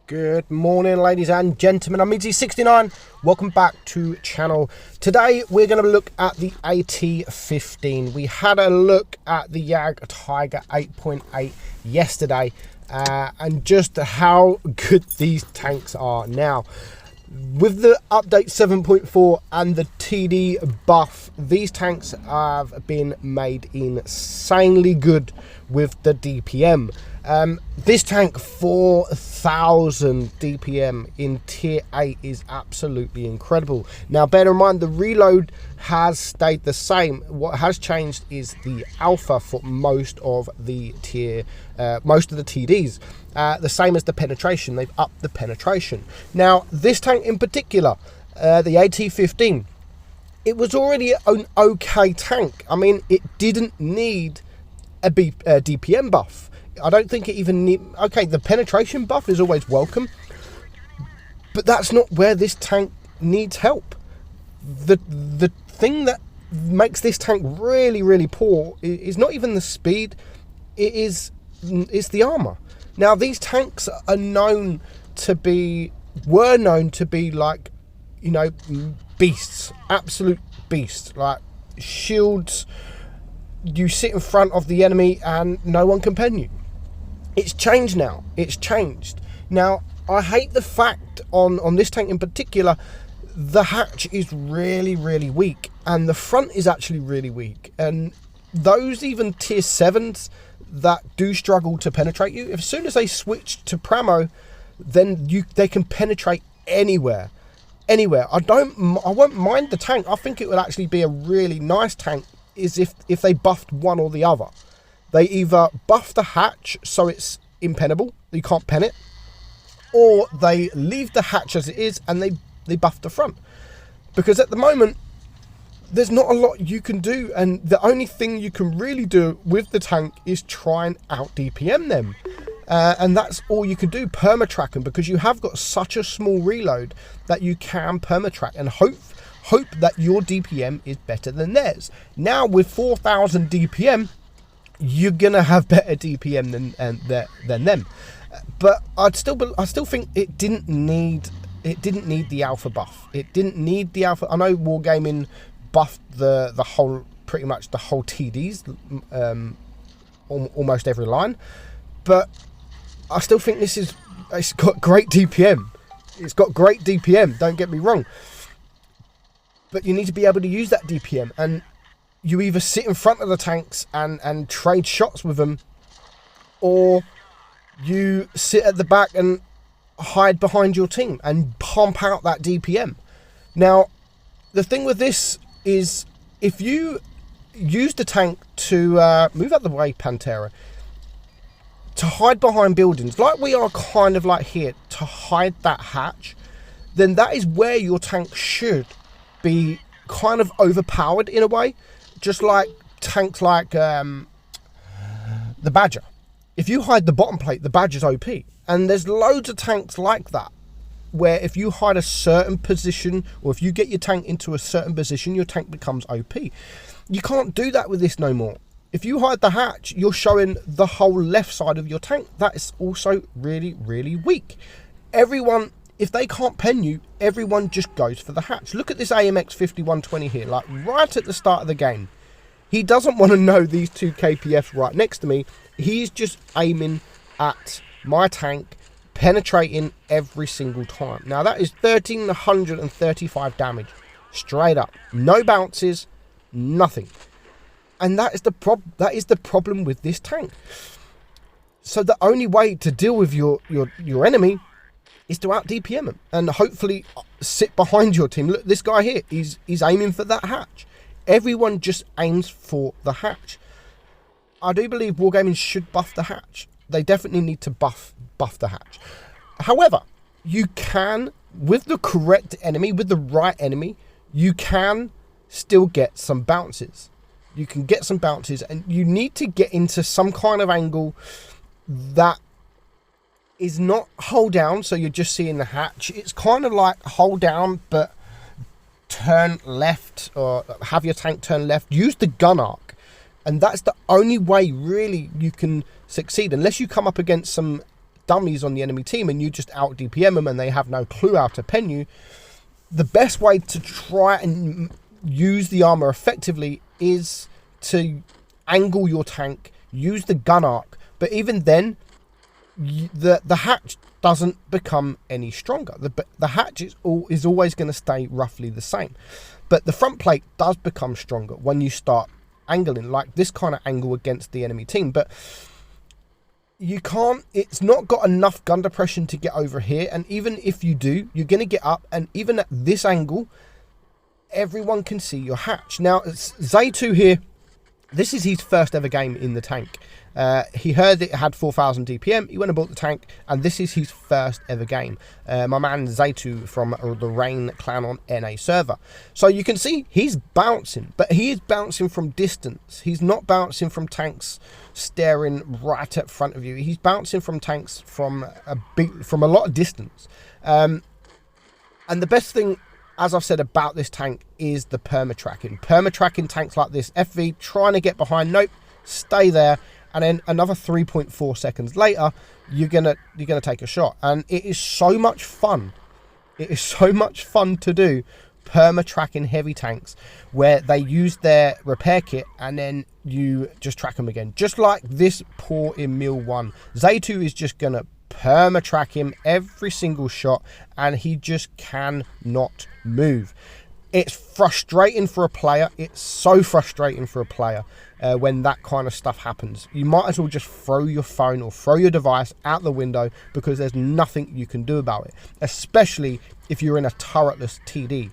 Good morning, ladies and gentlemen. I'm meadsy69. Welcome back to channel. Today we're going to look at the AT15. We had a look at the Jag Tiger 8.8 yesterday and just how good these tanks are now. With the update 7.4 and the TD buff, these tanks have been made insanely good with the DPM. This tank, 4,000 DPM in tier 8 is absolutely incredible. Now bear in mind the reload has stayed the same. What has changed is the alpha for most of the TDs. The same as the penetration. They've upped the penetration. Now this tank in particular, the AT15, it was already an okay tank. I mean, it didn't need a DPM buff. I don't think it even need. Okay, the penetration buff is always welcome, but that's not where this tank needs help. The thing that makes this tank really poor is not even the speed. It's the armor. Now these tanks are were known to be like, you know, beasts, absolute beasts, like shields. You sit in front of the enemy and no one can pen you. It's changed now. It's changed. Now, I hate the fact on this tank in particular, the hatch is really weak and the front is actually really weak. And those even tier 7s that do struggle to penetrate you, as soon as they switch to Pramo, then they can penetrate anywhere. I won't mind the tank. I think it would actually be a really nice tank is if they buffed one or the other. They either buff the hatch so it's impenetrable, you can't pen it, or they leave the hatch as it is and they buff the front. Because at the moment, there's not a lot you can do, and the only thing you can really do with the tank is try and out DPM them. And that's all you can do, perma-track them, because you have got such a small reload that you can perma-track and hope that your DPM is better than theirs. Now with 4,000 DPM, you're gonna have better DPM than them. But I still think it didn't need the alpha buff. It didn't need the alpha. I know Wargaming buffed pretty much the whole TDs, almost every line, but I still think it's got great DPM. It's got great DPM, don't get me wrong. But you need to be able to use that DPM, and you either sit in front of the tanks and trade shots with them, or you sit at the back and hide behind your team and pump out that DPM. Now, the thing with this is if you use the tank to move out the way, Pantera, to hide behind buildings, like we are kind of like here, to hide that hatch, then that is where your tank should be kind of overpowered in a way, just like tanks like the Badger. If you hide the bottom plate, the Badger's OP, and there's loads of tanks like that where if you hide a certain position, or if you get your tank into a certain position, your tank becomes OP. You can't do that with this no more. If you hide the hatch, you're showing the whole left side of your tank. That is also really weak. Everyone, if they can't pen you, everyone just goes for the hatch. Look at this AMX 5120 here, like right at the start of the game. He doesn't want to know these two KPFs right next to me. He's just aiming at my tank, penetrating every single time. Now that is 1,335 damage, straight up. No bounces, nothing. And that is the problem with this tank. So the only way to deal with your enemy is to out DPM him and hopefully sit behind your team. Look, this guy here, he's aiming for that hatch. Everyone just aims for the hatch. I do believe Wargaming should buff the hatch. They definitely need to buff the hatch. However, you can, with the correct enemy, with the right enemy, you can still get some bounces. You can get some bounces, and you need to get into some kind of angle that is not hold down, so you're just seeing the hatch. It's kind of like hold down, but turn left, or have your tank turn left. Use the gun arc, and that's the only way really you can succeed, unless you come up against some dummies on the enemy team and you just out DPM them and they have no clue how to pen you, the best way to try and use the armor effectively is to angle your tank, use the gun arc. But even then, the hatch doesn't become any stronger. The hatch is always going to stay roughly the same. But the front plate does become stronger when you start angling, like this kind of angle against the enemy team. But you can't, it's not got enough gun depression to get over here. And even if you do, you're going to get up. And even at this angle, everyone can see your hatch. Now, Zay2 here, this is his first ever game in the tank. He heard it had 4,000 DPM. He went and bought the tank, and this is his first ever game. My man Zay2 from the Rain Clan on NA server. So you can see he's bouncing, but he is bouncing from distance. He's not bouncing from tanks staring right at front of you. He's bouncing from tanks from a lot of distance. And the best thing, as I've said about this tank, is the perma-tracking. Perma-tracking tanks like this, FV trying to get behind, nope, stay there. And then another 3.4 seconds later, you're gonna take a shot. And it is so much fun. It is so much fun to do perma-tracking heavy tanks where they use their repair kit and then you just track them again. Just like this poor Emil 1. Zay2 is just gonna perma-track him every single shot and he just cannot move. It's frustrating for a player. It's so frustrating for a player when that kind of stuff happens. You might as well just throw your phone or throw your device out the window because there's nothing you can do about it, especially if you're in a turretless TD,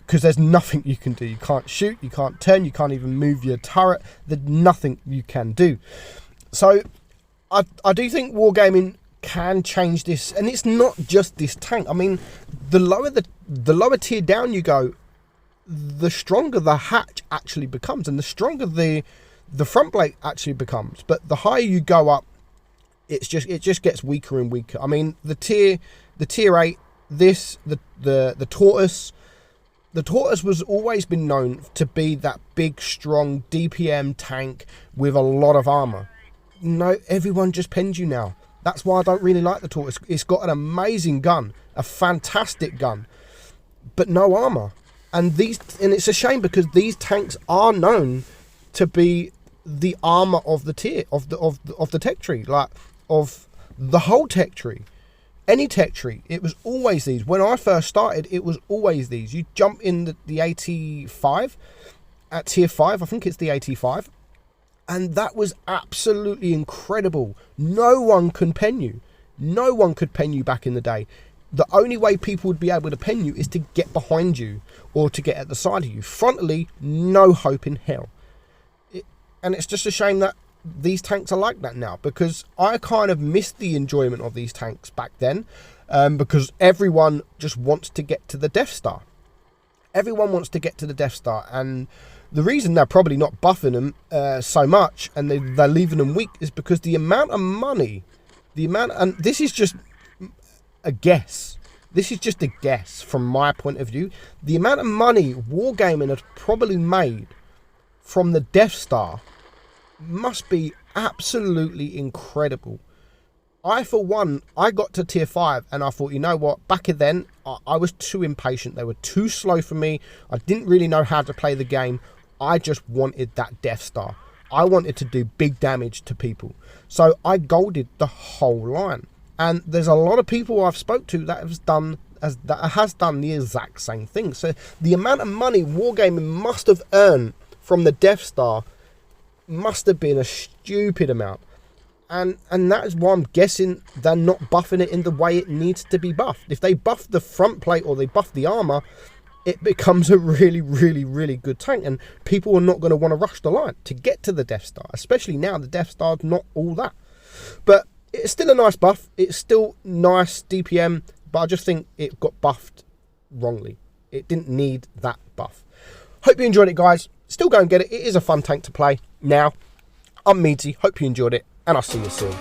because there's nothing you can do. You can't shoot, you can't turn, you can't even move your turret. There's nothing you can do. So I do think Wargaming can change this, and it's not just this tank. I mean, the lower tier down you go, the stronger the hatch actually becomes, and the stronger the front plate actually becomes. But the higher you go up, it just gets weaker and weaker. I mean, the tier 8, the tortoise. The tortoise was always been known to be that big, strong DPM tank with a lot of armor. No, everyone just pens you now. That's why I don't really like the tortoise. It's got an amazing gun, a fantastic gun, but no armor. And it's a shame because these tanks are known to be the armor of the tier, of the tech tree, like of the whole tech tree. Any tech tree, it was always these. When I first started, it was always these. You jump in the AT5 at tier 5, I think it's the AT5, and that was absolutely incredible. No one can pen you. No one could pen you back in the day. The only way people would be able to pen you is to get behind you or to get at the side of you. Frontally, no hope in hell. And it's just a shame that these tanks are like that now, because I kind of missed the enjoyment of these tanks back then, because everyone just wants to get to the Death Star. Everyone wants to get to the Death Star, and the reason they're probably not buffing them so much and they're leaving them weak is because the amount of money, and this is just a guess. This is just a guess from my point of view. The amount of money Wargaming has probably made from the Death Star must be absolutely incredible. For one, I got to tier 5 and I thought, you know what, back then I was too impatient. They were too slow for me. I didn't really know how to play the game. I just wanted that Death Star. I wanted to do big damage to people. So I golded the whole line. And there's a lot of people I've spoke to that has done the exact same thing. So the amount of money Wargaming must have earned from the Death Star must have been a stupid amount. And that is why I'm guessing they're not buffing it in the way it needs to be buffed. If they buff the front plate or they buff the armor, it becomes a really, really, really good tank. And people are not going to want to rush the line to get to the Death Star, especially now the Death Star's not all that. But it's still a nice buff. It's still nice DPM, but I just think it got buffed wrongly. It didn't need that buff. Hope you enjoyed it, guys. Still go and get it. It is a fun tank to play. Now, I'm Meadsy. Hope you enjoyed it, and I'll see you soon.